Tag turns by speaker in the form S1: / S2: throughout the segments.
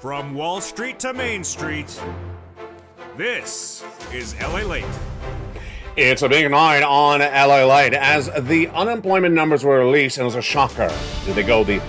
S1: From Wall Street to Main Street, this is LALATE.
S2: It's a big night on LALATE as the unemployment numbers were released, and it was a shocker. Did they go the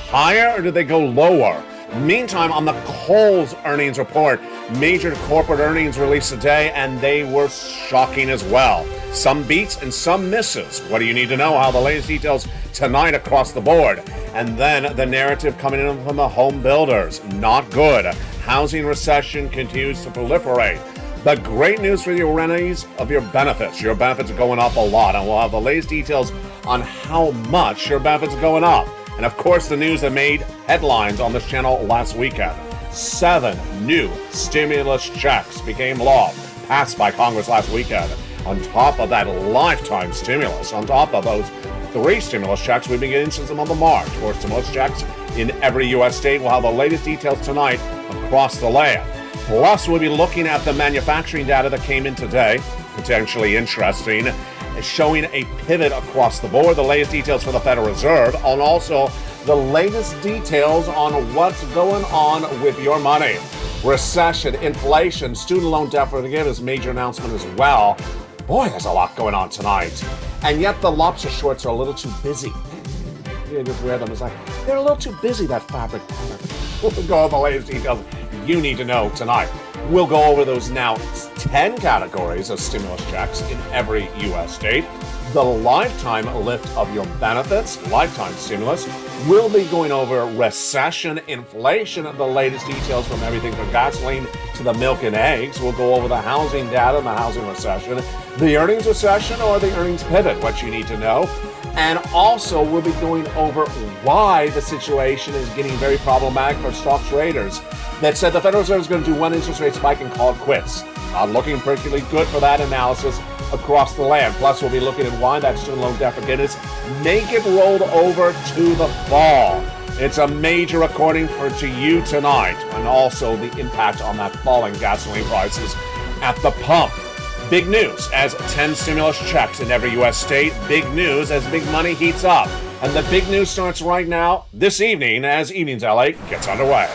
S2: higher or did they go lower? Meantime, on the Kohl's earnings report, major corporate earnings released today, and they were shocking as well. Some beats and some misses. What do you need to know? How the latest details tonight across the board. And then the narrative coming in from the home builders. Not good. Housing recession continues to proliferate. The great news for your renties of your benefits. Your benefits are going up a lot, and we'll have the latest details on how much your benefits are going up. And of course, the news that made headlines on this channel last weekend. 7 new stimulus checks became law, passed by Congress last weekend. On top of that lifetime stimulus, on top of those 3 stimulus checks we've been getting since the month of March. 4 stimulus checks in every U.S. state. We'll have the latest details tonight across the land. Plus, we'll be looking at the manufacturing data that came in today, potentially interesting, showing a pivot across the board, the latest details for the Federal Reserve, and also the latest details on what's going on with your money. Recession, inflation, student loan debt forgiveness, major announcement as well. Boy, there's a lot going on tonight. And yet the lobster shorts are a little too busy. You just wear them, it's like, they're a little too busy, that fabric pattern. We'll go over the latest details you need to know tonight. We'll go over those now 10 categories of stimulus checks in every U.S. state. The lifetime lift of your benefits, lifetime stimulus. We'll be going over recession, inflation, the latest details from everything from gasoline to the milk and eggs. We'll go over the housing data and the housing recession, the earnings recession or the earnings pivot, what you need to know. And also, we'll be going over why the situation is getting very problematic for stock traders that said the Federal Reserve is going to do one interest rate spike and call it quits. Not looking particularly good for that analysis across the land. Plus, we'll be looking at why that student loan debt forgiveness may get rolled over to the fall. It's a major according to you tonight, and also the impact on that falling gasoline prices at the pump. Big news as 10 stimulus checks in every U.S. state. Big news as big money heats up. And the big news starts right now, this evening, as Evenings LA gets underway.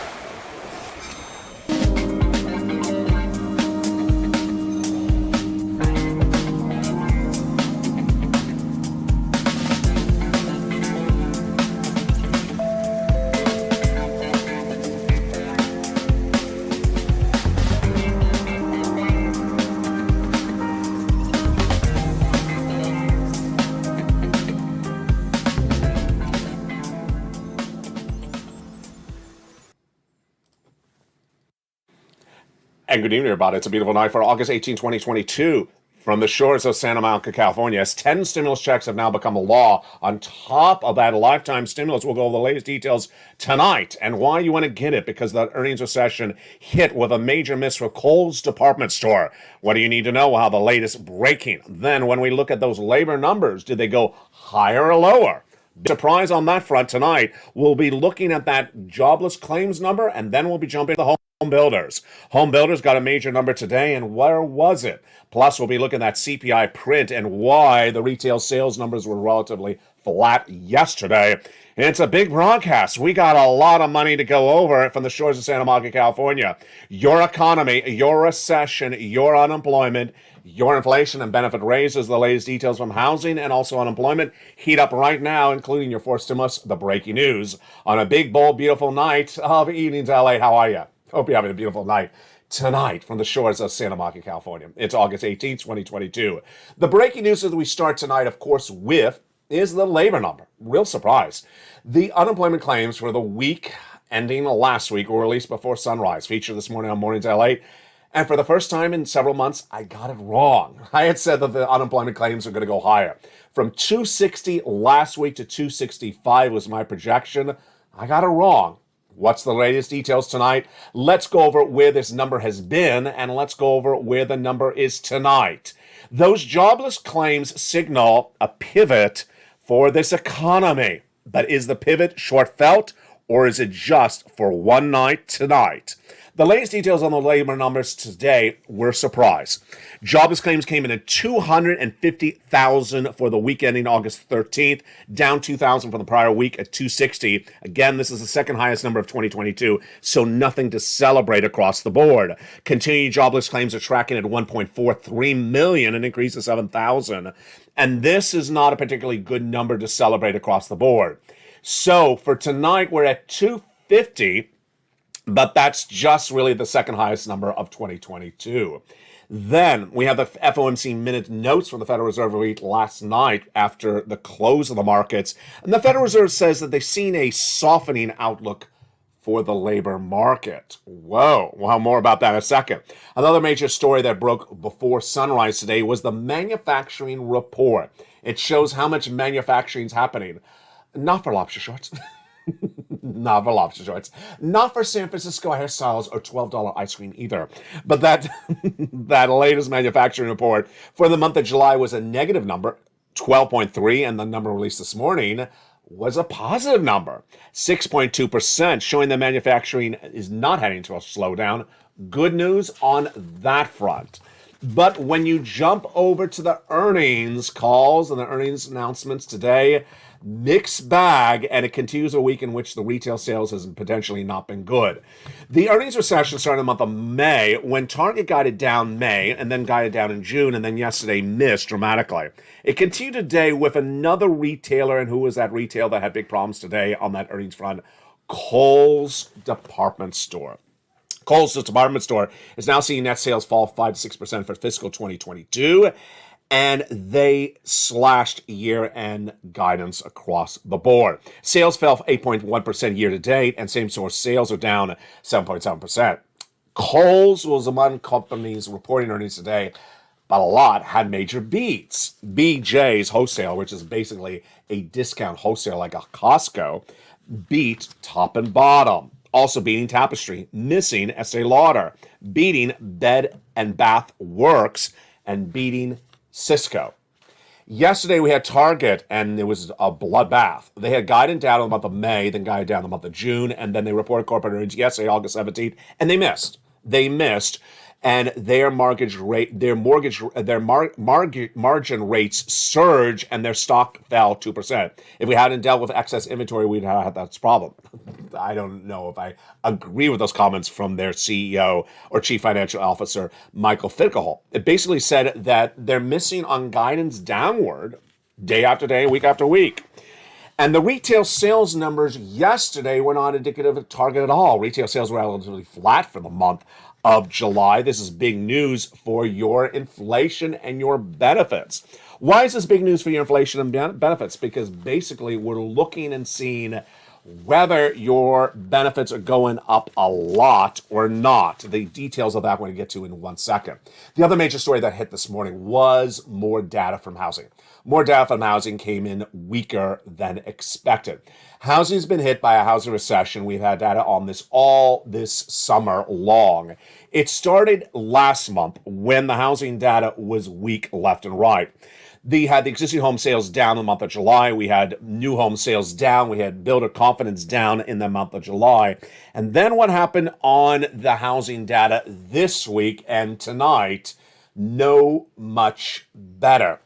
S2: And good evening, everybody. It's a beautiful night for August 18, 2022. From the shores of Santa Monica, California, as 10 stimulus checks have now become a law. On top of that lifetime stimulus, we'll go over the latest details tonight and why you want to get it, because that earnings recession hit with a major miss for Kohl's department store. What do you need to know? How the latest breaking. Then when we look at those labor numbers, did they go higher or lower? Surprise on that front tonight. We'll be looking at that jobless claims number, and then we'll be jumping to the home builders. Home builders got a major number today, and where was it? Plus, we'll be looking at that CPI print and why the retail sales numbers were relatively flat yesterday. It's a big broadcast. We got a lot of money to go over from the shores of Santa Monica, California. Your economy, your recession, your unemployment, your inflation and benefit raises, the latest details from housing and also unemployment heat up right now, including your 4 stimulus, the breaking news on a big, bold, beautiful night of Evenings LA. How are you? Hope you're having a beautiful night tonight from the shores of Santa Monica, California. It's August 18th, 2022. The breaking news that we start tonight, of course, with is the labor number. Real surprise. The unemployment claims for the week ending last week were released before sunrise. Featured this morning on Mornings LA. And for the first time in several months, I got it wrong. I had said that the unemployment claims are going to go higher. From 260 last week to 265 was my projection. I got it wrong. What's the latest details tonight? Let's go over where this number has been, and let's go over where the number is tonight. Those jobless claims signal a pivot for this economy. But is the pivot short-felt or is it just for one night tonight? The latest details on the labor numbers today were a surprise. Jobless claims came in at 250,000 for the week ending August 13th, down 2,000 from the prior week at 260. Again, this is the second highest number of 2022, so nothing to celebrate across the board. Continued jobless claims are tracking at 1.43 million, an increase of 7,000. And this is not a particularly good number to celebrate across the board. So for tonight, we're at 250. But that's just really the second highest number of 2022. Then we have the FOMC minute notes from the Federal Reserve released last night after the close of the markets. And the Federal Reserve says that they've seen a softening outlook for the labor market. Whoa, we'll have more about that in a second. Another major story that broke before sunrise today was the manufacturing report. It shows how much manufacturing is happening. Not for lobster shorts. Not for lobster shorts. Not for San Francisco hairstyles or $12 ice cream either. But that latest manufacturing report for the month of July was a negative number, 12.3, and the number released this morning was a positive number, 6.2%, showing that manufacturing is not heading to a slowdown. Good news on that front. But when you jump over to the earnings calls and the earnings announcements today, mixed bag, and it continues a week in which the retail sales has potentially not been good. The earnings recession started in the month of May when Target guided down May and then guided down in June and then yesterday missed dramatically. It continued today with another retailer, and who was that retail that had big problems today on that earnings front? Kohl's department store. Kohl's department store is now seeing net sales fall 5 to 6% for fiscal 2022. And they slashed year-end guidance across the board. Sales fell 8.1% year-to-date, and same-store sales are down 7.7%. Kohl's was among companies reporting earnings today, but a lot had major beats. BJ's Wholesale, which is basically a discount wholesale like a Costco, beat top and bottom. Also beating Tapestry, missing Estee Lauder, beating Bed and Bath Works, and beating Cisco. Yesterday we had Target, and it was a bloodbath. They had guided down in the month of May, then guided down in the month of June, and then they reported corporate earnings yesterday, August 17th, and they missed. And their margin rates surge, and their stock fell 2%. If we hadn't dealt with excess inventory, we'd have had that problem. I don't know if I agree with those comments from their CEO or Chief Financial Officer, Michael Finkelhol. It basically said that they're missing on guidance downward day after day, week after week. And the retail sales numbers yesterday were not indicative of Target at all. Retail sales were relatively flat for the month of July. This is big news for your inflation and your benefits. Why is this big news for your inflation and benefits? Because basically we're looking and seeing whether your benefits are going up a lot or not. The details of that we're going to get to in 1 second. The other major story that hit this morning was more data from housing. More data from housing came in weaker than expected. Housing's been hit by a housing recession. We've had data on this all this summer long. It started last month when the housing data was weak left and right. They had the existing home sales down in the month of July. We had new home sales down. We had builder confidence down in the month of July. And then what happened on the housing data this week and tonight? No much better.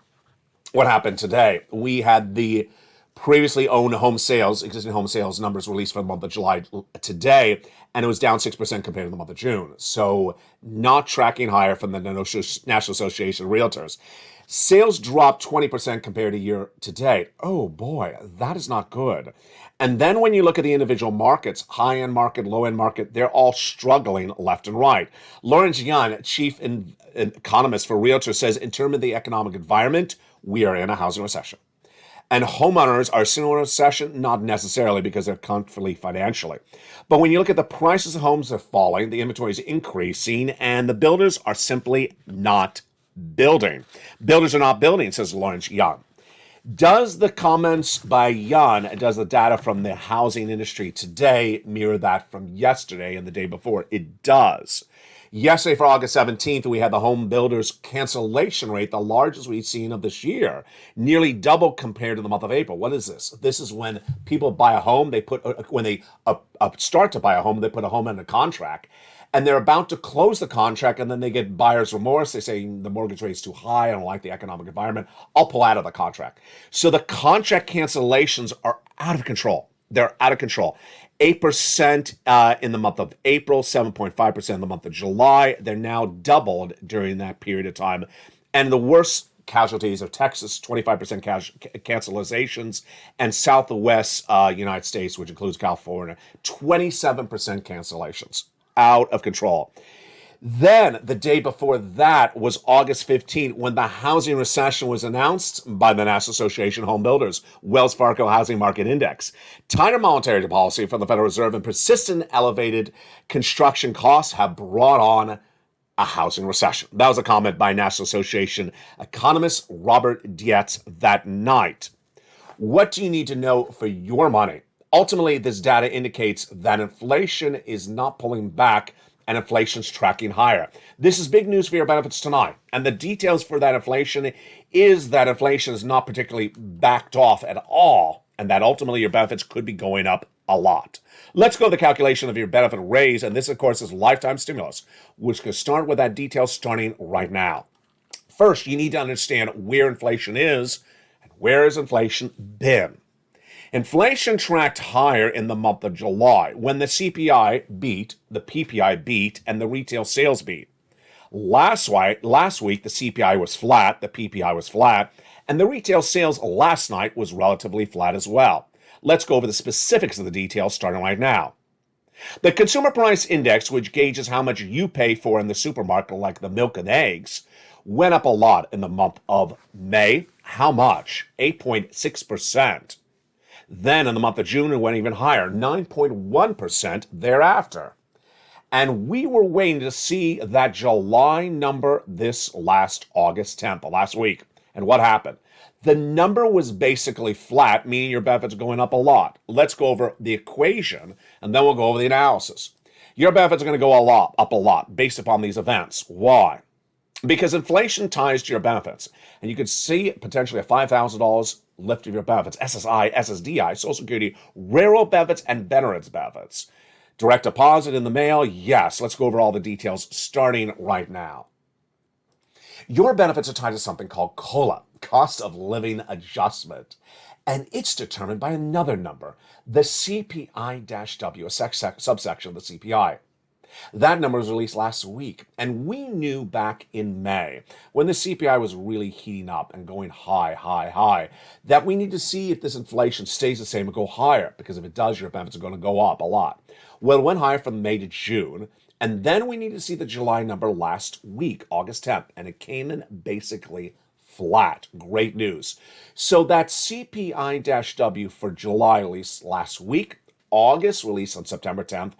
S2: What happened today? We had the previously owned home sales, existing home sales numbers released for the month of July today, and it was down 6% compared to the month of June. So not tracking higher from the National Association of Realtors. Sales dropped 20% compared to year to date. Oh boy, that is not good. And then when you look at the individual markets, high-end market, low-end market, they're all struggling left and right. Lawrence Yun, chief economist for Realtors, says in terms of the economic environment, we are in a housing recession. And homeowners are still in a recession, not necessarily because they're comfortably financially. But when you look at the prices of homes are falling, the inventory is increasing, and the builders are simply not building. Builders are not building, says Lawrence Young. Does the comments by Young, does the data from the housing industry today mirror that from yesterday and the day before? It does. Yesterday, for August 17th, we had the home builders cancellation rate, the largest we've seen of this year, nearly double compared to the month of April. What is this? This is when people buy a home, when they start to buy a home, they put a home under contract, and they're about to close the contract, and then they get buyer's remorse. They say the mortgage rate is too high, I don't like the economic environment, I'll pull out of the contract. So the contract cancellations are out of control. They're out of control. 8% in the month of April, 7.5% in the month of July. They're now doubled during that period of time. And the worst casualties are Texas, 25% cancelizations, and Southwest United States, which includes California, 27% cancellations. Out of control. Then the day before that was August 15th, when the housing recession was announced by the National Association of Home Builders, Wells Fargo Housing Market Index. Tighter monetary policy from the Federal Reserve and persistent elevated construction costs have brought on a housing recession. That was a comment by National Association economist Robert Dietz that night. What do you need to know for your money? Ultimately, this data indicates that inflation is not pulling back and inflation's tracking higher. This is big news for your benefits tonight. And the details for that inflation is that inflation is not particularly backed off at all, and that ultimately your benefits could be going up a lot. Let's go to the calculation of your benefit raise, and this, of course, is lifetime stimulus, which can start with that detail starting right now. First, you need to understand where inflation is and where has inflation been. Inflation tracked higher in the month of July when the CPI beat, the PPI beat, and the retail sales beat. Last week, the CPI was flat, the PPI was flat, and the retail sales last night was relatively flat as well. Let's go over the specifics of the details starting right now. The Consumer Price Index, which gauges how much you pay for in the supermarket, like the milk and eggs, went up a lot in the month of May. How much? 8.6%. Then in the month of June, it went even higher, 9.1% thereafter. And we were waiting to see that July number this last August 10th, the last week. And what happened? The number was basically flat, meaning your benefits are going up a lot. Let's go over the equation, and then we'll go over the analysis. Your benefits are going to go up a lot based upon these events. Why? Because inflation ties to your benefits. And you could see potentially a $5,000 lift of your benefits, SSI, SSDI, Social Security, railroad benefits, and veterans benefits. Direct deposit in the mail, yes. Let's go over all the details starting right now. Your benefits are tied to something called COLA, cost of living adjustment. And it's determined by another number, the CPI-W, a subsection of the CPI. That number was released last week, and we knew back in May, when the CPI was really heating up and going high, that we need to see if this inflation stays the same or go higher, because if it does, your benefits are going to go up a lot. Well, it went higher from May to June, and then we need to see the July number last week, August 10th, and it came in basically flat. Great news. So that CPI-W for July released last week, August released on September 10th,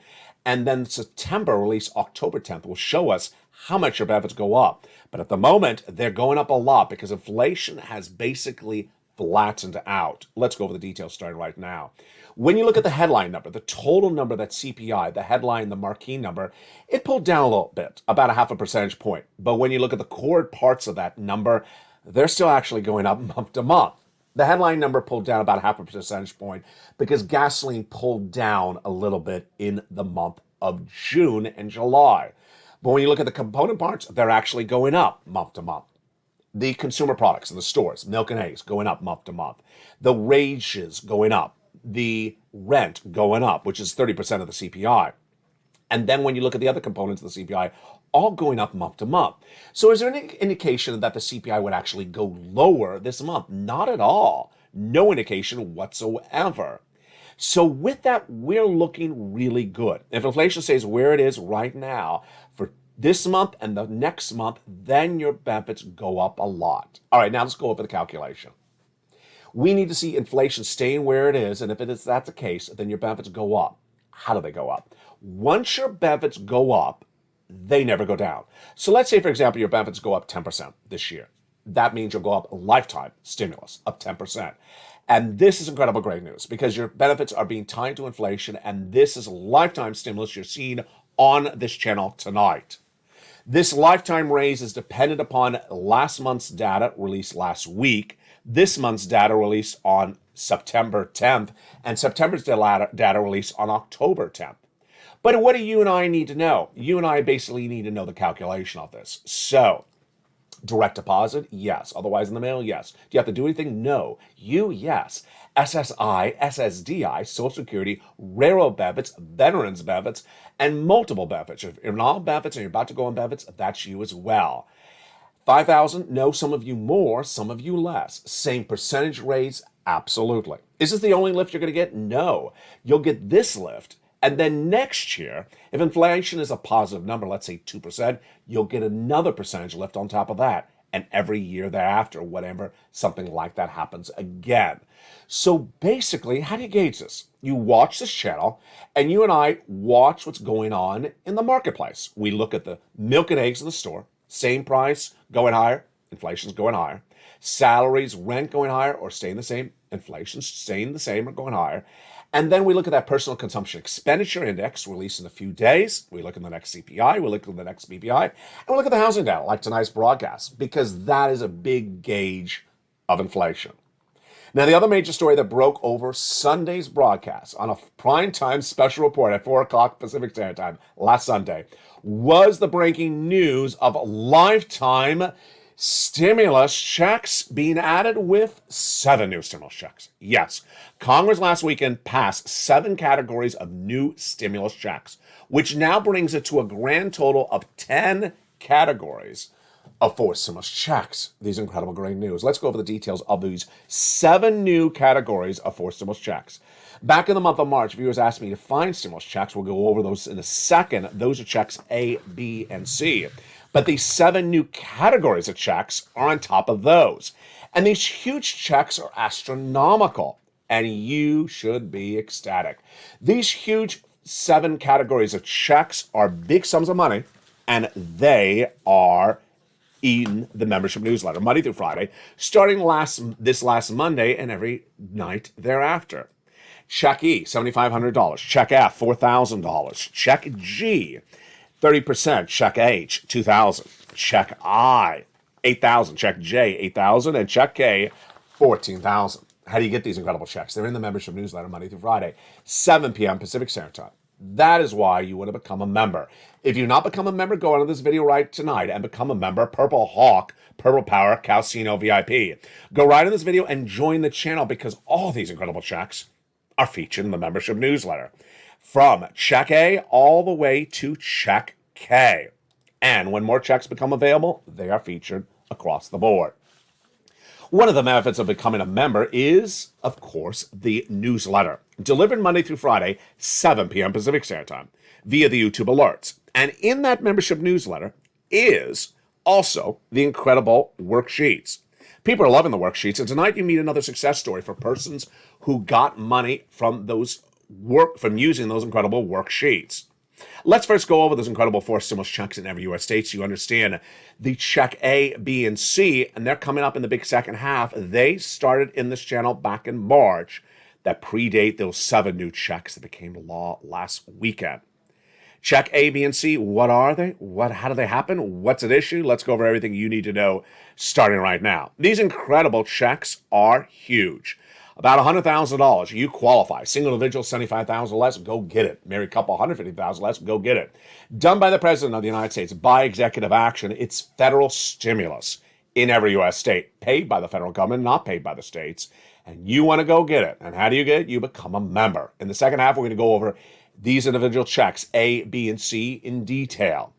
S2: and then September release, October 10th, will show us how much your benefits go up. But at the moment, they're going up a lot because inflation has basically flattened out. Let's go over the details starting right now. When you look at the headline number, the total number, that CPI, the headline, the marquee number, it pulled down a little bit, about a half a percentage point. But when you look at the core parts of that number, they're still actually going up month to month. The headline number pulled down about half a percentage point because gasoline pulled down a little bit in the month of June and July. But when you look at the component parts, they're actually going up month to month. The consumer products in the stores, milk and eggs, going up month to month. The wages going up. The rent going up, which is 30% of the CPI. And then when you look at the other components of the CPI, all going up month to month. So is there any indication that the CPI would actually go lower this month? Not at all. No indication whatsoever. So with that, we're looking really good. If inflation stays where it is right now for this month and the next month, then your benefits go up a lot. All right, now let's go over the calculation. We need to see inflation staying where it is, and if that's the case, then your benefits go up. How do they go up? Once your benefits go up, they never go down. So let's say, for example, your benefits go up 10% this year. That means you'll go up a lifetime stimulus of 10%. And this is incredible great news because your benefits are being tied to inflation, and this is a lifetime stimulus you're seeing on this channel tonight. This lifetime raise is dependent upon last month's data released last week, this month's data released on September 10th, and September's data released on October 10th. But what do you and I need to know? You and I basically need to know the calculation of this. So, direct deposit? Yes. Otherwise in the mail? Yes. Do you have to do anything? No. Yes. SSI, SSDI, Social Security, railroad benefits, veterans benefits, and multiple benefits. If you're not on benefits and you're about to go on benefits, that's you as well. 5,000? No, some of you more, some of you less. Same percentage raise? Absolutely. Is this the only lift you're going to get? No. You'll get this lift. And then next year, if inflation is a positive number, let's say 2%, you'll get another percentage lift on top of that. And every year thereafter, whenever something like that happens again. So basically, how do you gauge this? You watch this channel, and you and I watch what's going on in the marketplace. We look at the milk and eggs in the store, same price, going higher, inflation's going higher. Salaries, rent going higher or staying the same, inflation's staying the same or going higher. And then we look at that personal consumption expenditure index released in a few days. We look at the next CPI, we look at the next BPI, and we look at the housing data, like tonight's broadcast, because that is a big gauge of inflation. Now, the other major story that broke over Sunday's broadcast on a primetime special report at 4 o'clock Pacific Standard Time last Sunday was the breaking news of lifetime stimulus checks being added with 7 new stimulus checks. Yes, Congress last weekend passed 7 categories of new stimulus checks, which now brings it to a grand total of 10 categories of 4 stimulus checks. These incredible great news. Let's go over the details of these 7 new categories of 4 stimulus checks. Back in the month of March, viewers asked me to find stimulus checks. We'll go over those in a second. Those are checks A, B, and C. But these 7 new categories of checks are on top of those. And these huge checks are astronomical, and you should be ecstatic. These huge 7 categories of checks are big sums of money, and they are in the membership newsletter, Monday through Friday, starting this last Monday and every night thereafter. Check E, $7,500. Check F, $4,000. Check G, 30%. Check H, $2,000. Check I, $8,000. Check J, $8,000. And check K, $14,000. How do you get these incredible checks? They're in the membership newsletter Monday through Friday, 7 p.m. Pacific Standard Time. That is why you want to become a member. If you've not become a member, go on to this video right tonight and become a member. Purple Hawk, Purple Power, Calcino VIP. Go right in this video and join the channel because all these incredible checks are featured in the membership newsletter. From check A all the way to check K. And when more checks become available, they are featured across the board. One of the benefits of becoming a member is, of course, the newsletter, delivered Monday through Friday, 7 p.m. Pacific Standard Time, via the YouTube alerts. And in that membership newsletter is also the incredible worksheets. People are loving the worksheets, and tonight you meet another success story for persons who got money from using those incredible worksheets. Let's first go over those incredible 4 stimulus checks in every U.S. state so you understand the check A, B, and C, and they're coming up in the big second half. They started in this channel back in March that predate those 7 new checks that became law last weekend. Check A, B, and C, what are they? How do they happen? What's at issue? Let's go over everything you need to know starting right now. These incredible checks are huge. About $100,000, you qualify. Single individual, $75,000 less, go get it. Married couple, $150,000 less, go get it. Done by the President of the United States by executive action. It's federal stimulus in every U.S. state, paid by the federal government, not paid by the states. And you want to go get it. And how do you get it? You become a member. In the second half, we're going to go over these individual checks, A, B, and C, in detail.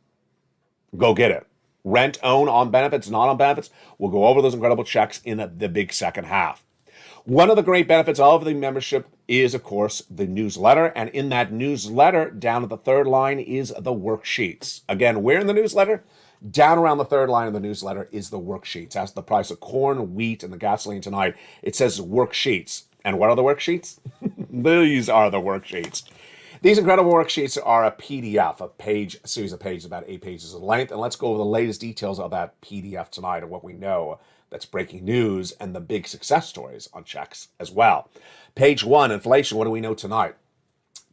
S2: Go get it. Rent, own, on benefits, not on benefits. We'll go over those incredible checks in the big second half. One of the great benefits of the membership is, of course, the newsletter. And in that newsletter, down at the third line is the worksheets. Again, where in the newsletter? Down around the third line of the newsletter is the worksheets. As the price of corn, wheat, and the gasoline tonight, it says worksheets. And what are the worksheets? These are the worksheets. These incredible worksheets are a PDF, a series of pages, about 8 pages in length. And let's go over the latest details of that PDF tonight and what we know that's breaking news and the big success stories on checks as well. Page 1, inflation. What do we know tonight?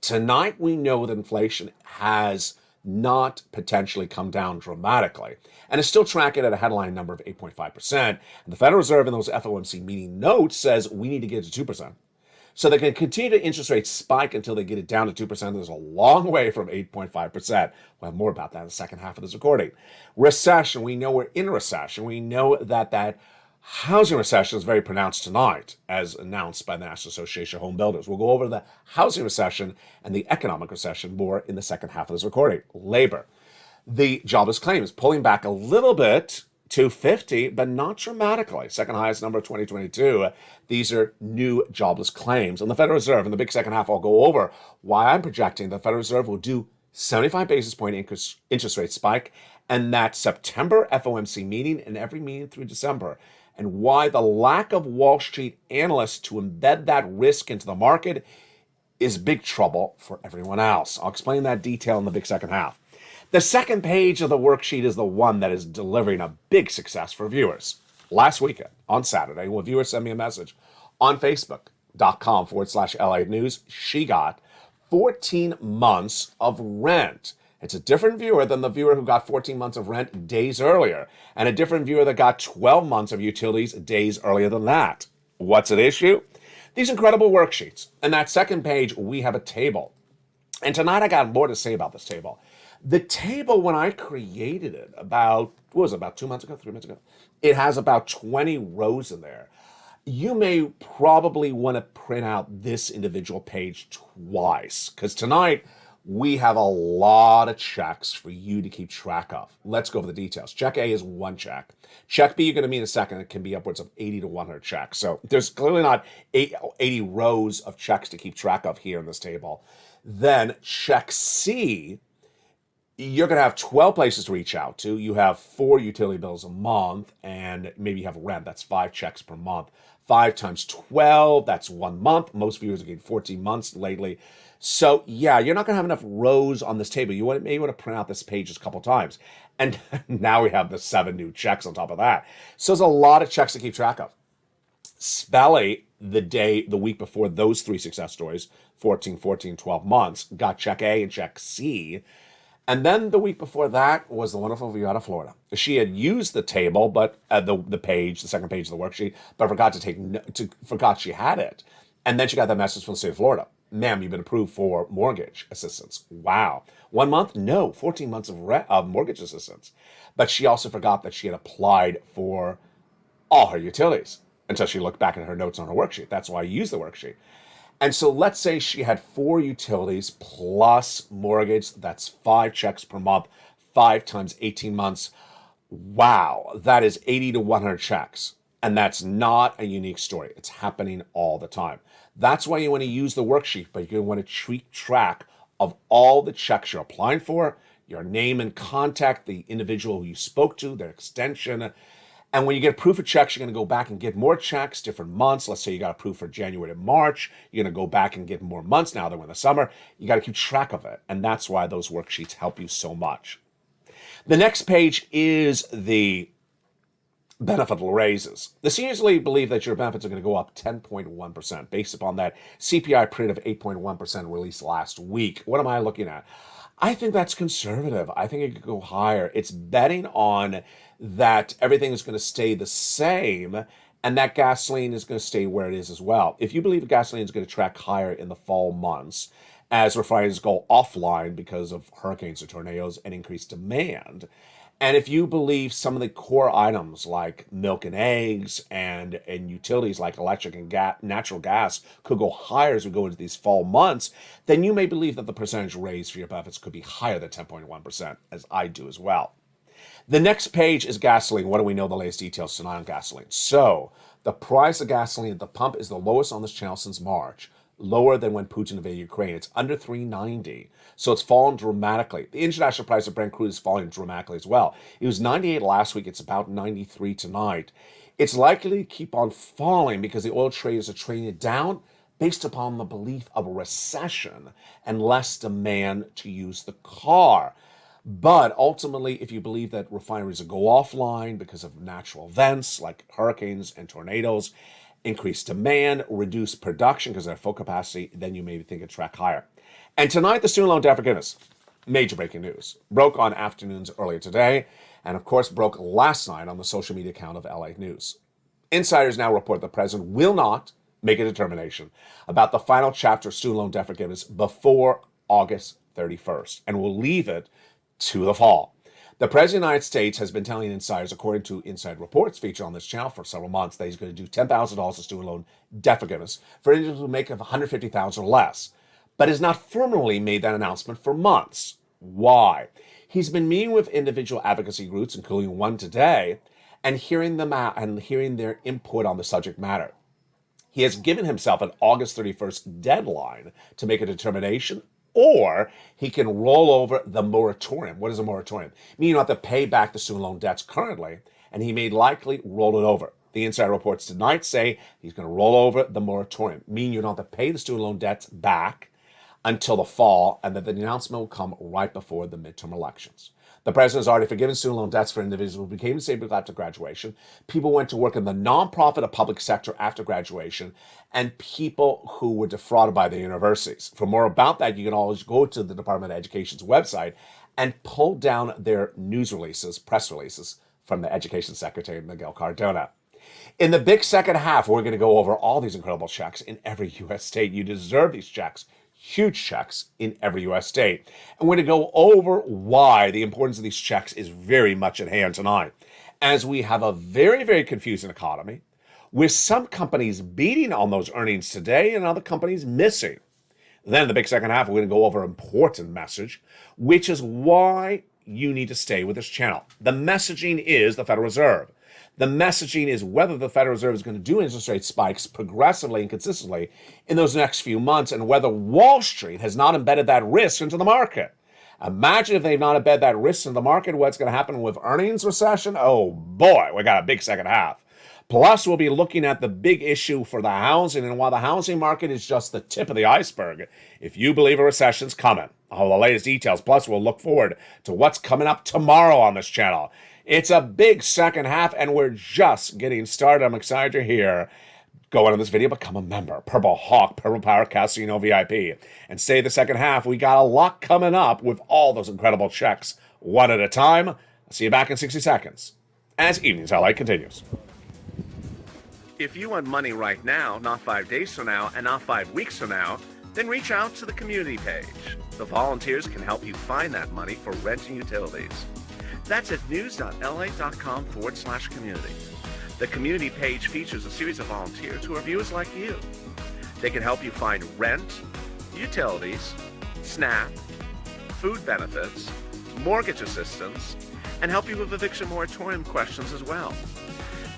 S2: Tonight we know that inflation has not potentially come down dramatically. And it's still tracking at a headline number of 8.5%. And the Federal Reserve in those FOMC meeting notes says we need to get to 2%. So they can continue to interest rates spike until they get it down to 2%. There's a long way from 8.5%. We'll have more about that in the second half of this recording. Recession, we know we're in a recession. We know that housing recession is very pronounced tonight, as announced by the National Association of Home Builders. We'll go over the housing recession and the economic recession more in the second half of this recording. Labor. The jobless claim is pulling back a little bit to 50, but not dramatically. Second highest number of 2022. These are new jobless claims. And the Federal Reserve, in the big second half, I'll go over why I'm projecting the Federal Reserve will do 75 basis point interest rate spike and that September FOMC meeting and every meeting through December, and why the lack of Wall Street analysts to embed that risk into the market is big trouble for everyone else. I'll explain that detail in the big second half. The second page of the worksheet is the one that is delivering a big success for viewers. Last weekend, on Saturday, when viewers sent me a message on Facebook.com/LATE News, she got 14 months of rent. It's a different viewer than the viewer who got 14 months of rent days earlier, and a different viewer that got 12 months of utilities days earlier than that. What's at issue? These incredible worksheets. And that second page, we have a table. And tonight I got more to say about this table. The table, when I created it about 2 months ago, 3 months ago, it has about 20 rows in there. You may probably want to print out this individual page twice, because tonight we have a lot of checks for you to keep track of. Let's go over the details. Check A is one check. Check B, you're going to meet in a second. It can be upwards of 80 to 100 checks. So there's clearly not 80 rows of checks to keep track of here in this table. Then check C, you're going to have 12 places to reach out to. You have 4 utility bills a month, and maybe you have rent. That's 5 checks per month. 5 times 12, that's 1 month. Most viewers are getting 14 months lately. So yeah, you're not going to have enough rows on this table. You may want to print out this page just a couple times. And now we have the 7 new checks on top of that. So there's a lot of checks to keep track of. Spelly, the week before those 3 success stories, 14, 12 months, got check A and check C. And then the week before that was the wonderful view out of Florida. She had used the table, but the second page of the worksheet, but forgot she had it. And then she got that message from the state of Florida. Ma'am, you've been approved for mortgage assistance. Wow. 1 month? No, 14 months of mortgage assistance. But she also forgot that she had applied for all her utilities until she looked back at her notes on her worksheet. That's why I used the worksheet. And so let's say she had 4 utilities plus mortgage. That's 5 checks per month, 5 times 18 months. Wow, that is 80 to 100 checks. And that's not a unique story. It's happening all the time. That's why you want to use the worksheet, but you're going to keep track of all the checks you're applying for, your name and contact, the individual who you spoke to, their extension. And when you get proof of checks, you're going to go back and get more checks, different months. Let's say you got approved for January to March. You're going to go back and get more months now that we're in the summer. You got to keep track of it. And that's why those worksheets help you so much. The next page is the benefit raises. The seniors believe that your benefits are going to go up 10.1% based upon that CPI print of 8.1% released last week. What am I looking at? I think that's conservative. I think it could go higher. It's betting on that everything is going to stay the same and that gasoline is going to stay where it is as well. If you believe gasoline is going to track higher in the fall months as refineries go offline because of hurricanes or tornadoes and increased demand, and if you believe some of the core items like milk and eggs and utilities like electric and natural gas could go higher as we go into these fall months, then you may believe that the percentage raise for your benefits could be higher than 10.1%, as I do as well. The next page is gasoline. What do we know the latest details tonight on gasoline? So the price of gasoline at the pump is the lowest on this channel since March. Lower than when Putin invaded Ukraine. It's under $3.90. So it's fallen dramatically. The international price of Brent crude is falling dramatically as well. It was 98 last week. It's about 93 tonight. It's likely to keep on falling because the oil traders are trading it down based upon the belief of a recession and less demand to use the car. But ultimately, if you believe that refineries will go offline because of natural events like hurricanes and tornadoes, increased demand, reduced production because of their full capacity, then you maybe think it track higher. And tonight, the student loan debt forgiveness. Major breaking news. Broke on afternoons earlier today, and of course broke last night on the social media account of LA News. Insiders now report the president will not make a determination about the final chapter of student loan debt forgiveness before August 31st, and will leave it to the fall. The President of the United States has been telling insiders, according to inside reports featured on this channel for several months, that he's going to do $10,000 of student loan debt forgiveness for individuals who make $150,000 or less, but has not formally made that announcement for months. Why? He's been meeting with individual advocacy groups, including one today, and hearing them out and hearing their input on the subject matter. He has given himself an August 31st deadline to make a determination, or he can roll over the moratorium. What is a moratorium? Meaning you don't have to pay back the student loan debts currently, and he may likely roll it over. The insider reports tonight say he's going to roll over the moratorium, meaning you don't have to pay the student loan debts back until the fall, and that the announcement will come right before the midterm elections. The president has already forgiven student loan debts for individuals who became disabled after graduation, people who went to work in the nonprofit or public sector after graduation, and people who were defrauded by the universities. For more about that, you can always go to the Department of Education's website and pull down their news releases, press releases, from the Education Secretary, Miguel Cardona. In the big second half, we're going to go over all these incredible checks in every U.S. state. You deserve these checks. Huge checks in every U.S. state. And we're going to go over why the importance of these checks is very much at hand tonight, as we have a very, very confusing economy, with some companies beating on those earnings today and other companies missing. Then in the big second half, we're going to go over an important message, which is why you need to stay with this channel. The messaging is the Federal Reserve. The messaging is whether the Federal Reserve is going to do interest rate spikes progressively and consistently in those next few months, and whether Wall Street has not embedded that risk into the market. Imagine if they've not embedded that risk into the market, what's going to happen with earnings recession? Oh boy, we got a big second half. Plus, we'll be looking at the big issue for the housing, and while the housing market is just the tip of the iceberg, if you believe a recession's coming, all the latest details. Plus, we'll look forward to what's coming up tomorrow on this channel. It's a big second half, and we're just getting started. I'm excited you're here. Go on this video, become a member. Purple Hawk, Purple Power Casino VIP. And stay the second half. We got a lot coming up with all those incredible checks, one at a time. I'll see you back in 60 seconds as Evenings Highlight continues.
S3: If you want money right now, not 5 days from now, and not 5 weeks from now, then reach out to the community page. The volunteers can help you find that money for rent and utilities. That's at news.la.com/community. The community page features a series of volunteers who are viewers like you. They can help you find rent, utilities, SNAP, food benefits, mortgage assistance, and help you with eviction moratorium questions as well.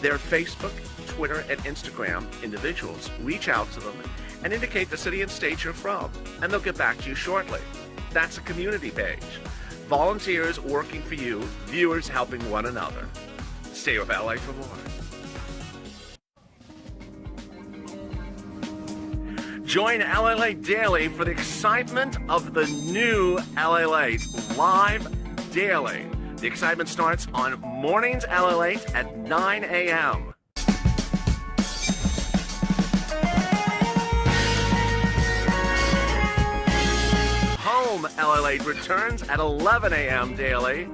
S3: Their Facebook, Twitter, and Instagram individuals reach out to them and indicate the city and state you're from, and they'll get back to you shortly. That's a community page. Volunteers working for you, viewers helping one another. Stay with LA for more. Join LALATE Daily for the excitement of the new LALATE live daily. The excitement starts on mornings LALATE at 9 a.m. Home LALATE returns at 11 a.m. daily.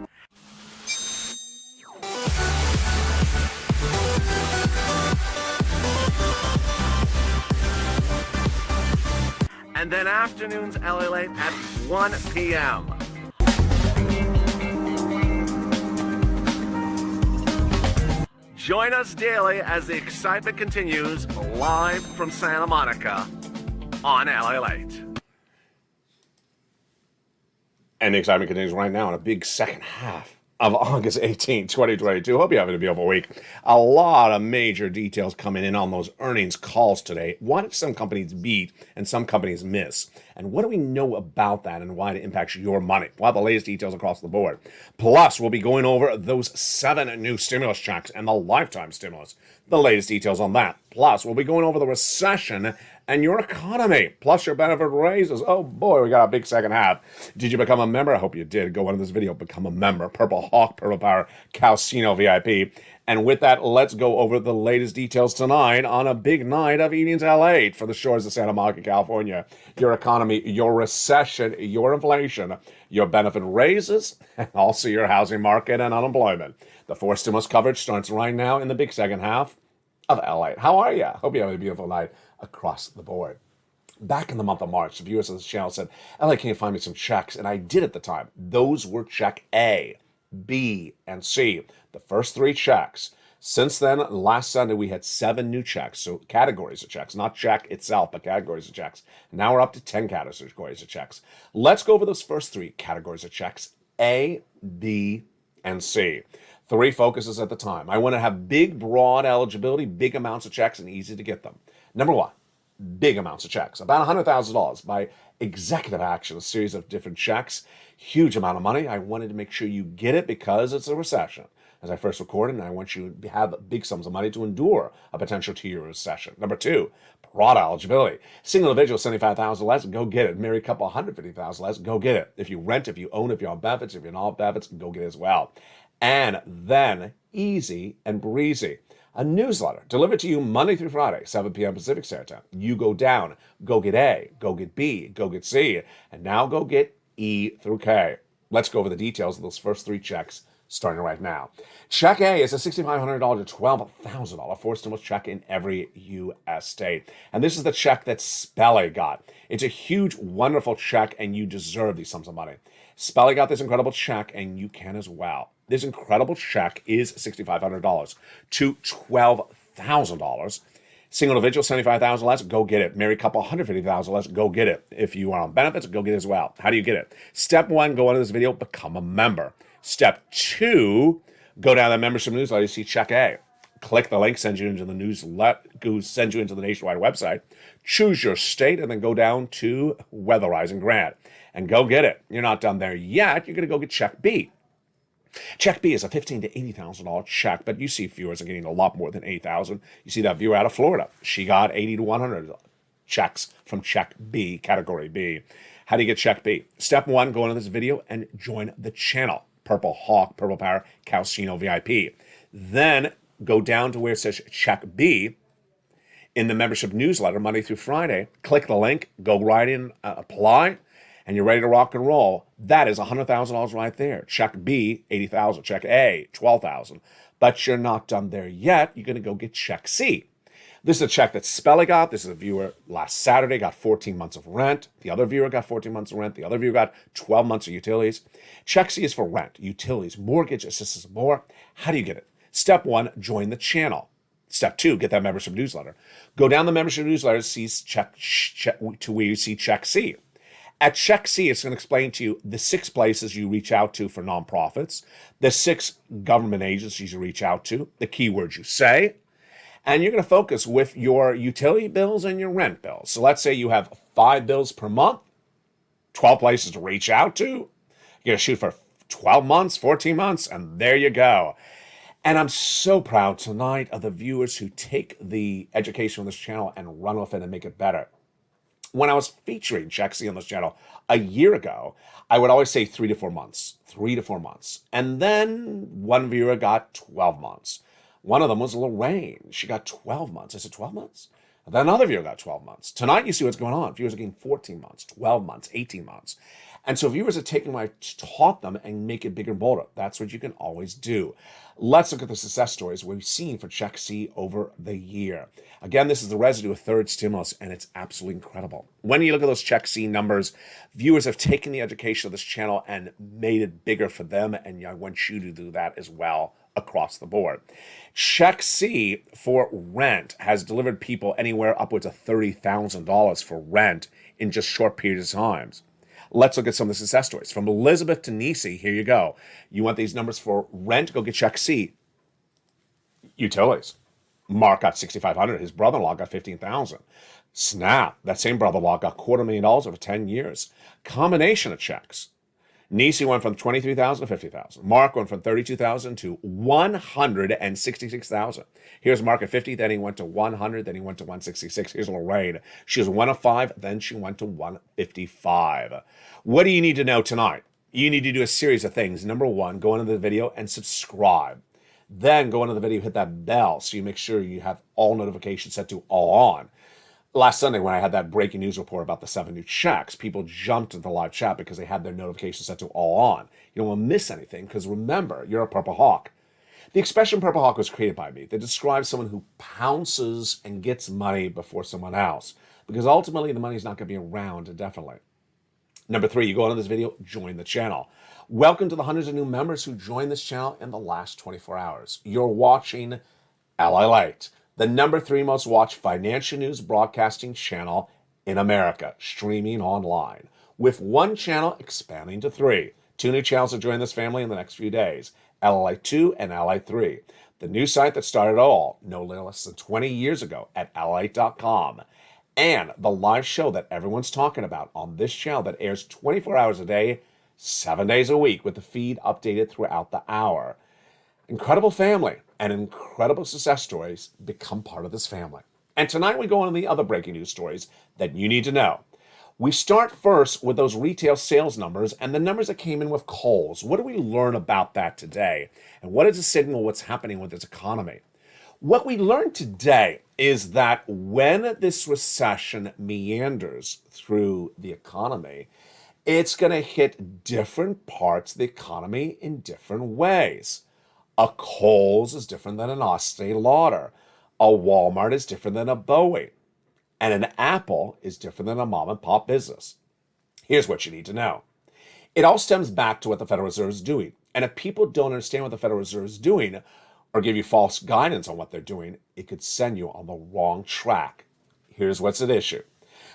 S3: And then afternoons LALATE at 1 p.m. Join us daily as the excitement continues live from Santa Monica on LALATE.
S2: And the excitement continues right now in a big second half of August 18, 2022. Hope you're having a beautiful week. A lot of major details coming in on those earnings calls today. Why did some companies beat and some companies miss? And what do we know about that and why it impacts your money? We'll have the latest details across the board. Plus, we'll be going over those 7 new stimulus checks and the lifetime stimulus. The latest details on that. Plus, we'll be going over the recession and your economy, plus your benefit raises. Oh boy, we got a big second half. Did you become a member? I hope you did. Go on this video, become a member. Purple Hawk, Purple Power Casino VIP. And with that, let's go over the latest details tonight on a big night of evenings LALATE for the shores of Santa Monica, California. Your economy, your recession, your inflation, your benefit raises, and also your housing market and unemployment. The 4 stimulus coverage starts right now in the big second half of LA. How are you? Hope you have a beautiful night across the board. Back in the month of March, the viewers of this channel said, LA, can you find me some checks? And I did at the time. Those were check A, B, and C. The first 3 checks. Since then, last Sunday, we had 7 new checks. So categories of checks, not check itself, but categories of checks. Now we're up to 10 categories of checks. Let's go over those first 3 categories of checks, A, B, and C. 3 focuses at the time. I want to have big, broad eligibility, big amounts of checks, and easy to get them. Number 1, big amounts of checks, about $100,000 by executive action, a series of different checks, huge amount of money. I wanted to make sure you get it because it's a recession. As I first recorded, and I want you to have big sums of money to endure a potential 2-year recession. Number 2, broad eligibility. Single individual, $75,000 less, go get it. Married couple, $150,000 less, go get it. If you rent, if you own, if you're on benefits, if you're not on benefits, go get it as well. And then easy and breezy. A newsletter delivered to you Monday through Friday, 7 p.m. Pacific Standard Time. You go down, go get A, go get B, go get C, and now go get E through K. Let's go over the details of those first 3 checks starting right now. Check A is a $6,500 to $12,000 forced stimulus check in every U.S. state. And this is the check that Spelly got. It's a huge, wonderful check, and you deserve these sums of money. Spelly got this incredible check, and you can as well. This incredible check is $6,500 to $12,000. Single individual, $75,000 less, go get it. Married couple, $150,000 less, go get it. If you are on benefits, go get it as well. How do you get it? Step 1, go into this video, become a member. Step 2, go down the membership newsletter, you see check A. Click the link, send you into the newsletter, send you into the nationwide website. Choose your state, and then go down to Weatherizing Grant. And go get it. You're not done there yet. You're going to go get check B. Check B is a $15,000 to $80,000 check, but you see viewers are getting a lot more than $8,000. You see that viewer out of Florida. She got $80,000 to $100,000 checks from check B, category B. How do you get check B? Step 1, go into this video and join the channel. Purple Hawk, Purple Power, Calcino VIP. Then go down to where it says check B in the membership newsletter Monday through Friday. Click the link, go right in, apply, and you're ready to rock and roll. That is $100,000 right there. Check B, $80,000. Check A, $12,000. But you're not done there yet. You're going to go get check C. This is a check that Spelly got. This is a viewer last Saturday, got 14 months of rent. The other viewer got 14 months of rent. The other viewer got 12 months of utilities. Check C is for rent, utilities, mortgage, assistance, more. How do you get it? Step 1, join the channel. Step 2, get that membership newsletter. Go down the membership newsletter, see check to where you see check C. At check C, it's going to explain to you the 6 places you reach out to for nonprofits, the 6 government agencies you reach out to, the keywords you say, and you're going to focus with your utility bills and your rent bills. So let's say you have 5 bills per month, 12 places to reach out to. You're going to shoot for 12 months, 14 months, and there you go. And I'm so proud tonight of the viewers who take the education on this channel and run with it and make it better. When I was featuring Check C on this channel a year ago, I would always say 3 to 4 months, 3 to 4 months. And then one viewer got 12 months. One of them was Lorraine. She got 12 months. I said, 12 months? And then another viewer got 12 months. Tonight, you see what's going on. Viewers are getting 14 months, 12 months, 18 months. And so viewers are taking what I taught them and make it bigger and bolder. That's what you can always do. Let's look at the success stories we've seen for Check C over the year. Again, this is the residue of third stimulus, and it's absolutely incredible. When you look at those Check C numbers, viewers have taken the education of this channel and made it bigger for them, and I want you to do that as well across the board. Check C for rent has delivered people anywhere upwards of $30,000 for rent in just short periods of time. Let's look at some of the success stories. From Elizabeth to Nisi, here you go. You want these numbers for rent? Go get Check C. Utilities. Mark got $6,500. His brother-in-law got $15,000. Snap. That same brother-in-law got $250,000 over 10 years. Combination of checks. Nisi went from $23,000 to $50,000. Mark went from $32,000 to $166,000. Here's Mark at 50, then he went to 100, then he went to 166. Here's Lorraine. She was 1 of 5, then she went to 155. What do you need to know tonight? You need to do a series of things. Number 1, go into the video and subscribe. Then go into the video, hit that bell so you make sure you have all notifications set to all on. Last Sunday, when I had that breaking news report about the 7 new checks, people jumped into the live chat because they had their notifications set to all on. You don't want to miss anything because remember, you're a Purple Hawk. The expression Purple Hawk was created by me. They describe someone who pounces and gets money before someone else because ultimately the money's not going to be around indefinitely. Number 3, you go into this video, join the channel. Welcome to the hundreds of new members who joined this channel in the last 24 hours. You're watching LALATE, the number 3 most watched financial news broadcasting channel in America, streaming online, with one channel expanding to 3. 2 new channels will join this family in the next few days, LALATE 2 and LALATE 3. The new site that started it all, no less than 20 years ago at LALATE.com. And the live show that everyone's talking about on this channel that airs 24 hours a day, 7 days a week, with the feed updated throughout the hour. Incredible family and incredible success stories become part of this family. And tonight we go on the other breaking news stories that you need to know. We start first with those retail sales numbers and the numbers that came in with Kohl's. What do we learn about that today? And what does it signal what's happening with this economy? What we learned today is that when this recession meanders through the economy, it's going to hit different parts of the economy in different ways. A Kohl's is different than an Estee Lauder. A Walmart is different than a Boeing. And an Apple is different than a mom and pop business. Here's what you need to know. It all stems back to what the Federal Reserve is doing. And if people don't understand what the Federal Reserve is doing, or give you false guidance on what they're doing, it could send you on the wrong track. Here's what's at issue.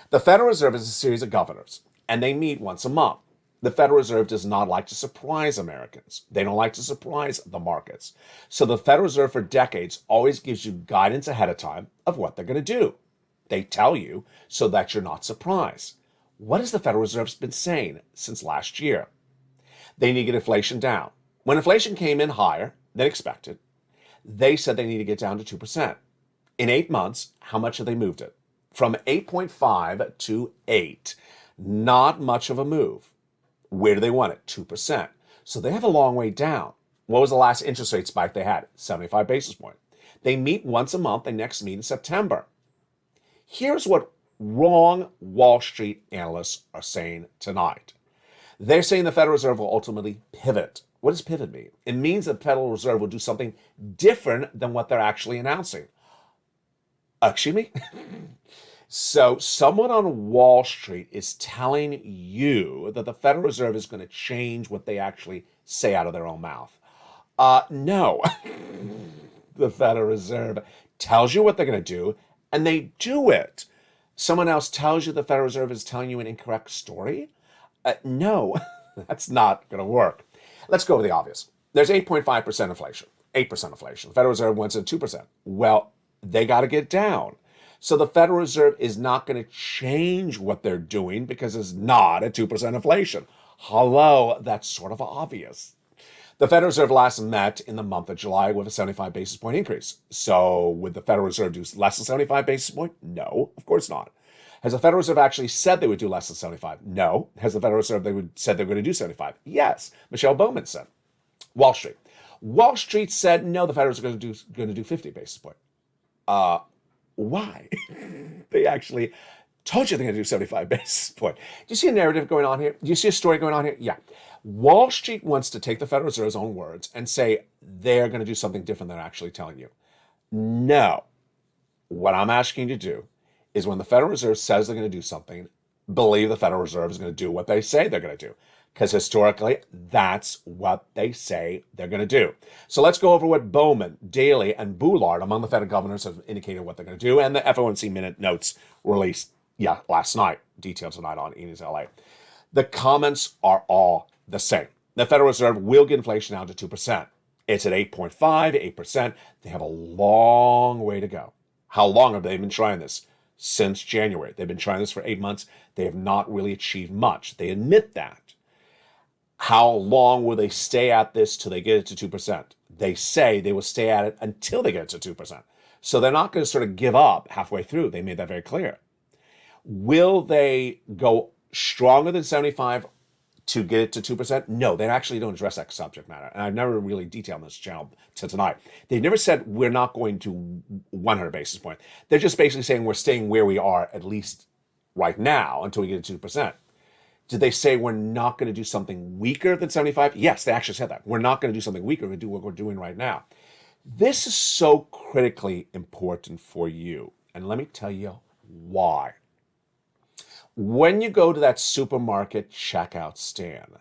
S2: The Federal Reserve is a series of governors, and they meet once a month. The Federal Reserve does not like to surprise Americans. They don't like to surprise the markets. So the Federal Reserve for decades always gives you guidance ahead of time of what they're going to do. They tell you so that you're not surprised. What has the Federal Reserve been saying since last year? They need to get inflation down. When inflation came in higher than expected, they said they need to get down to 2%. In 8 months, how much have they moved it? From 8.5 to 8. Not much of a move. Where do they want it? 2%. So they have a long way down. What was the last interest rate spike they had? 75 basis points. They meet once a month. They next meet in September. Here's what wrong Wall Street analysts are saying tonight. They're saying the Federal Reserve will ultimately pivot. What does pivot mean? It means the Federal Reserve will do something different than what they're actually announcing. Excuse me? So someone on Wall Street is telling you that the Federal Reserve is going to change what they actually say out of their own mouth. No. The Federal Reserve tells you what they're going to do, and they do it. Someone else tells you the Federal Reserve is telling you an incorrect story? No, that's not going to work. Let's go over the obvious. There's 8.5% inflation, 8% inflation. The Federal Reserve wants at 2%. Well, they got to get down. So the Federal Reserve is not going to change what they're doing because it's not at 2% inflation. Hello, that's sort of obvious. The Federal Reserve last met in the month of July with a 75 basis point increase. So would the Federal Reserve do less than 75 basis point? No, of course not. Has the Federal Reserve actually said they would do less than 75? No. Has the Federal Reserve said they were going to do 75? Yes. Michelle Bowman said. Wall Street. Wall Street said no. The Federal Reserve is going to do 50 basis point. Why? They actually told you they're going to do 75 basis point. Do you see a narrative going on here? Do you see a story going on here? Yeah. Wall Street wants to take the Federal Reserve's own words and say they're going to do something different than they're actually telling you. No. What I'm asking you to do is when the Federal Reserve says they're going to do something, believe the Federal Reserve is going to do what they say they're going to do. Because historically, that's what they say they're going to do. So let's go over what Bowman, Daly, and Boulard, among the Fed governors, have indicated what they're going to do, and the FOMC minute notes released last night, detailed tonight on E's LA. The comments are all the same. The Federal Reserve will get inflation down to 2%. It's at 8.5, 8%. They have a long way to go. How long have they been trying this? Since January. They've been trying this for 8 months. They have not really achieved much. They admit that. How long will they stay at this till they get it to 2%? They say they will stay at it until they get it to 2%. So they're not going to sort of give up halfway through. They made that very clear. Will they go stronger than 75 to get it to 2%? No, they actually don't address that subject matter. And I've never really detailed on this channel to tonight. They never said we're not going to 100 basis points. They're just basically saying we're staying where we are, at least right now, until we get to 2%. Did they say we're not going to do something weaker than 75? Yes, they actually said that. We're not going to do something weaker. We're going to do what we're doing right now. This is so critically important for you. And let me tell you why. When you go to that supermarket checkout stand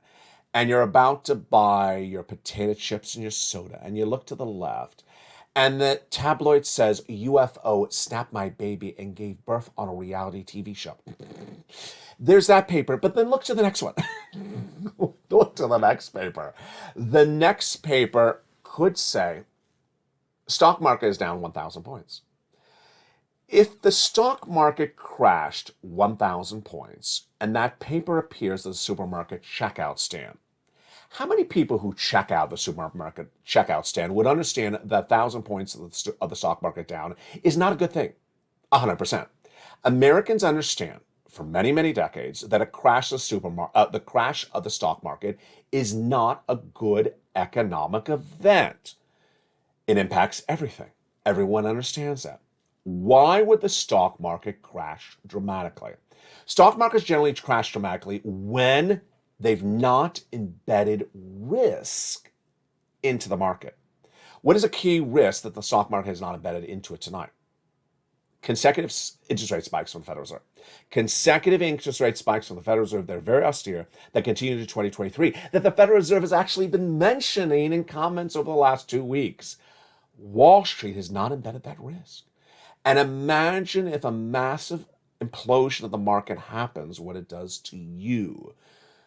S2: and you're about to buy your potato chips and your soda, and you look to the left and the tabloid says UFO snapped my baby and gave birth on a reality TV show. There's that paper, but then look to the next one. Look to the next paper. The next paper could say stock market is down 1,000 points. If the stock market crashed 1,000 points and that paper appears at the supermarket checkout stand, how many people who check out the supermarket checkout stand would understand that 1,000 points of the stock market down is not a good thing? 100%. Americans understand for many, many decades that the crash of the stock market is not a good economic event. It impacts everything. Everyone understands that. Why would the stock market crash dramatically? Stock markets generally crash dramatically when they've not embedded risk into the market. What is a key risk that the stock market has not embedded into it tonight? Consecutive interest rate spikes from the Federal Reserve. Consecutive interest rate spikes from the Federal Reserve, they're very austere, that continue to 2023, that the Federal Reserve has actually been mentioning in comments over the last 2 weeks. Wall Street has not embedded that risk. And imagine if a massive implosion of the market happens, what it does to you.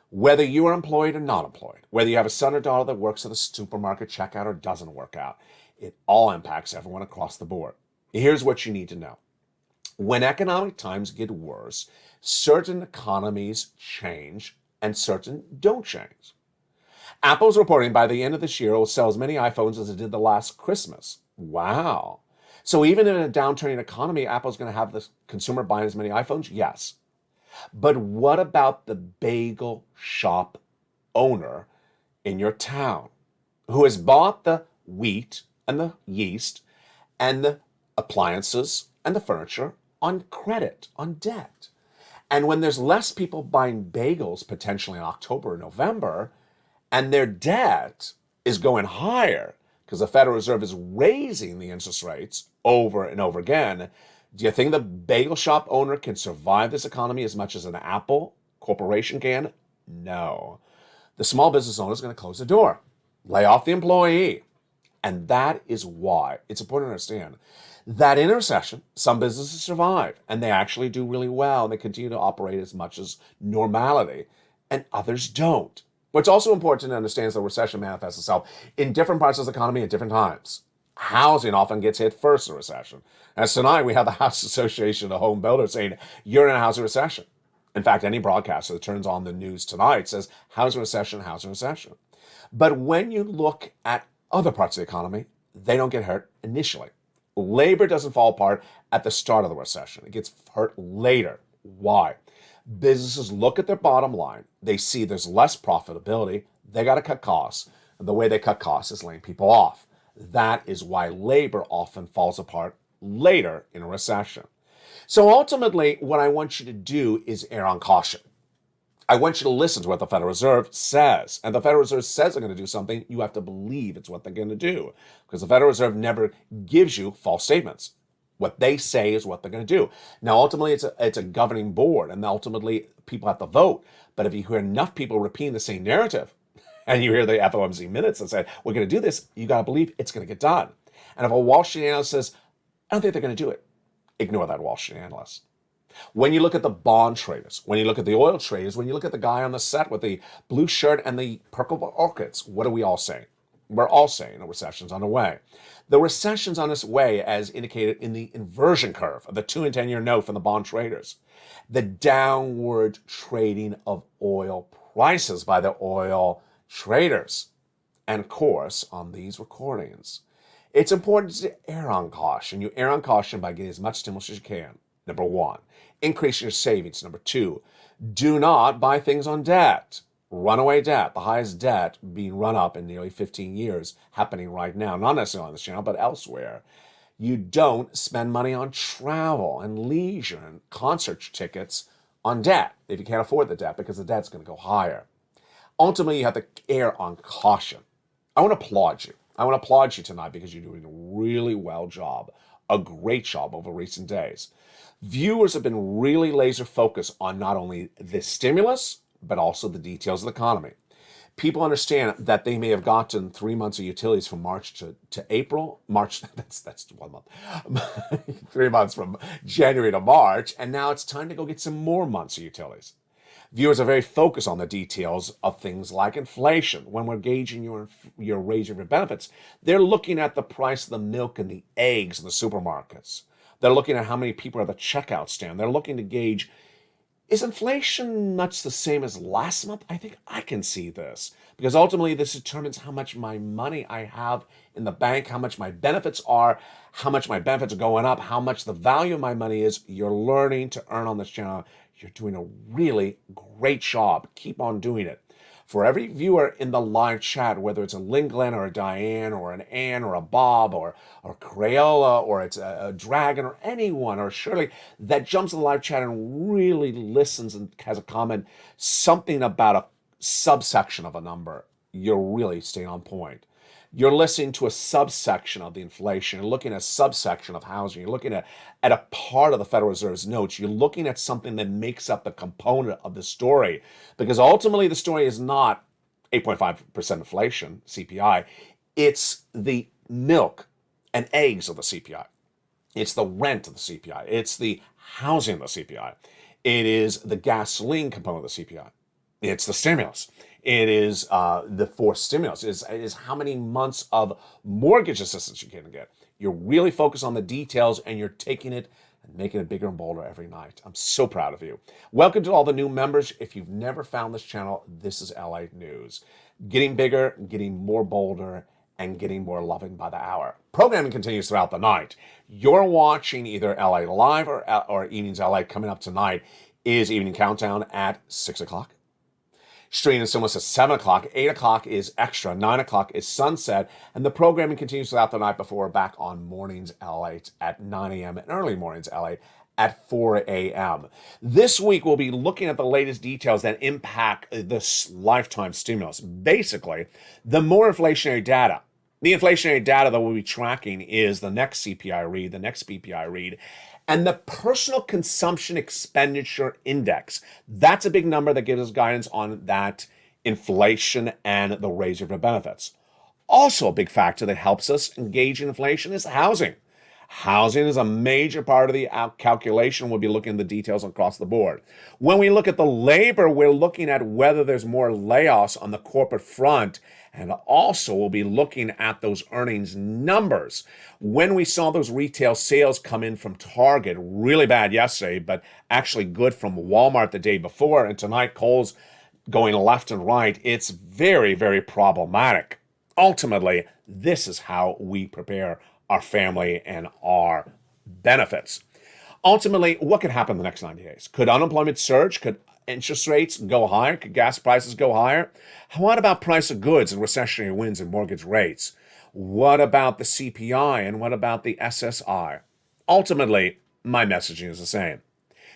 S2: Whether you are employed or not employed, whether you have a son or daughter that works at a supermarket checkout or doesn't work out, it all impacts everyone across the board. Here's what you need to know. When economic times get worse, certain economies change and certain don't change. Apple's reporting by the end of this year it will sell as many iPhones as it did the last Christmas. Wow. So even in a downturning economy, Apple's going to have the consumer buying as many iPhones? Yes. But what about the bagel shop owner in your town who has bought the wheat and the yeast and the appliances and the furniture on credit, on debt? And when there's less people buying bagels potentially in October or November, and their debt is going higher because the Federal Reserve is raising the interest rates over and over again, do you think the bagel shop owner can survive this economy as much as an Apple corporation can? No. The small business owner is going to close the door, lay off the employee. And that is why it's important to understand that in a recession, some businesses survive and they actually do really well and they continue to operate as much as normality, and others don't. What's also important to understand is the recession manifests itself in different parts of the economy at different times. Housing often gets hit first in a recession. As tonight, we have the House Association of Home Builders saying, you're in a housing recession. In fact, any broadcaster that turns on the news tonight says, housing recession, housing recession. But when you look at other parts of the economy, they don't get hurt initially. Labor doesn't fall apart at the start of the recession. It gets hurt later. Why? Businesses look at their bottom line. They see there's less profitability. They got to cut costs. And the way they cut costs is laying people off. That is why labor often falls apart later in a recession. So ultimately, what I want you to do is err on caution. I want you to listen to what the Federal Reserve says. And the Federal Reserve says they're going to do something. You have to believe it's what they're going to do. Because the Federal Reserve never gives you false statements. What they say is what they're going to do. Now, ultimately, it's a governing board, and ultimately, people have to vote. But if you hear enough people repeating the same narrative, and you hear the FOMC minutes that say, we're going to do this, you got to believe it's going to get done. And if a Wall Street analyst says, I don't think they're going to do it, ignore that Wall Street analyst. When you look at the bond traders, when you look at the oil traders, when you look at the guy on the set with the blue shirt and the purple orchids, what are we all saying? We're all saying a recession's on the way. The recession's on its way as indicated in the inversion curve of the 2 and 10-year note from the bond traders. The downward trading of oil prices by the oil traders. And of course, on these recordings, it's important to err on caution. You err on caution by getting as much stimulus as you can. Number one, increase your savings. Number two, do not buy things on debt. Runaway debt, the highest debt being run up in nearly 15 years, happening right now, not necessarily on this channel, but elsewhere. You don't spend money on travel and leisure and concert tickets on debt if you can't afford the debt, because the debt's going to go higher. Ultimately, you have to err on caution. I want to applaud you. I want to applaud you tonight because you're doing a really well job, a great job over recent days. Viewers have been really laser focused on not only the stimulus, but also the details of the economy. People understand that they may have gotten 3 months of utilities from March to April. March, that's 1 month. 3 months from January to March, and now it's time to go get some more months of utilities. Viewers are very focused on the details of things like inflation. When we're gauging your raise of your benefits, they're looking at the price of the milk and the eggs in the supermarkets. They're looking at how many people are at the checkout stand. They're looking to gauge, is inflation much the same as last month? I think I can see this, because ultimately this determines how much my money I have in the bank, how much my benefits are, how much my benefits are going up, how much the value of my money is. You're learning to earn on this channel. You're doing a really great job. Keep on doing it. For every viewer in the live chat, whether it's a Linglen or a Diane or an Ann or a Bob or Crayola or it's a Dragon or anyone or Shirley that jumps in the live chat and really listens and has a comment, something about a subsection of a number, you're really staying on point. You're listening to a subsection of the inflation. You're looking at a subsection of housing. You're looking at a part of the Federal Reserve's notes. You're looking at something that makes up a component of the story. Because ultimately, the story is not 8.5% inflation, CPI. It's the milk and eggs of the CPI. It's the rent of the CPI. It's the housing of the CPI. It is the gasoline component of the CPI. It's the stimulus. It is the forced stimulus. It is how many months of mortgage assistance you're going to get. You're really focused on the details, and you're taking it and making it bigger and bolder every night. I'm so proud of you. Welcome to all the new members. If you've never found this channel, this is LA News. Getting bigger, getting more bolder, and getting more loving by the hour. Programming continues throughout the night. You're watching either LA Live or Evenings LA. Coming up tonight is Evening Countdown at 6 o'clock. Streaming Stimulus at 7 o'clock, 8 o'clock is Extra, 9 o'clock is Sunset, and the programming continues throughout the night before we're back on Mornings LA at 9 a.m. and Early Mornings LA at 4 a.m. This week, we'll be looking at the latest details that impact this lifetime stimulus. Basically, the more inflationary data. The inflationary data that we'll be tracking is the next CPI read, the next PPI read, and the personal consumption expenditure index. That's a big number that gives us guidance on that inflation and the raise of your benefits. Also, a big factor that helps us engage in inflation is housing. Housing is a major part of the calculation. We'll be looking at the details across the board. When we look at the labor, we're looking at whether there's more layoffs on the corporate front. And also, we'll be looking at those earnings numbers. When we saw those retail sales come in from Target, really bad yesterday, but actually good from Walmart the day before, and tonight Kohl's going left and right, it's very, very problematic. Ultimately, this is how we prepare our family and our benefits. Ultimately, what could happen in the next 90 days? Could unemployment surge? Could interest rates go higher? Could gas prices go higher? What about price of goods and recessionary winds and mortgage rates? What about the CPI and what about the SSI? Ultimately, my messaging is the same.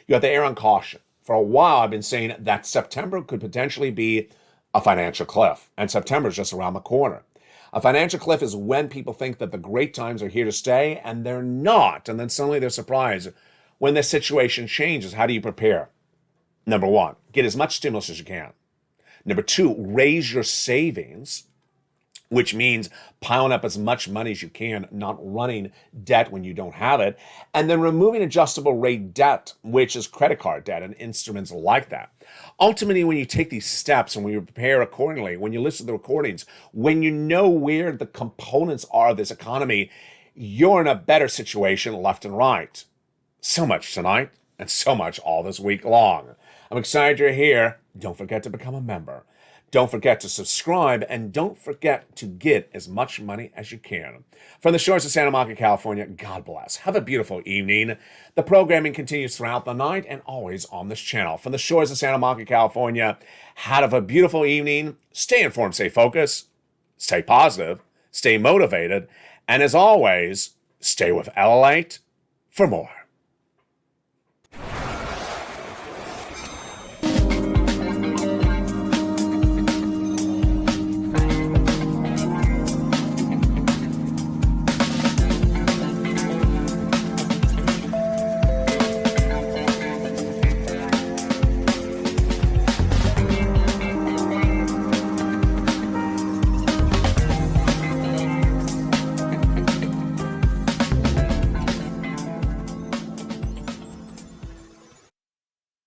S2: You have to err on caution. For a while, I've been saying that September could potentially be a financial cliff, and September is just around the corner. A financial cliff is when people think that the great times are here to stay, and they're not, and then suddenly they're surprised when the situation changes. How do you prepare? Number one, get as much stimulus as you can. Number two, raise your savings, which means piling up as much money as you can, not running debt when you don't have it, and then removing adjustable rate debt, which is credit card debt and instruments like that. Ultimately, when you take these steps and when you prepare accordingly, when you listen to the recordings, when you know where the components are of this economy, you're in a better situation left and right. So much tonight and so much all this week long. I'm excited you're here. Don't forget to become a member. Don't forget to subscribe, and don't forget to get as much money as you can. From the shores of Santa Monica, California, God bless. Have a beautiful evening. The programming continues throughout the night and always on this channel. From the shores of Santa Monica, California, have a beautiful evening. Stay informed, stay focused, stay positive, stay motivated, and as always, stay with LALATE for more.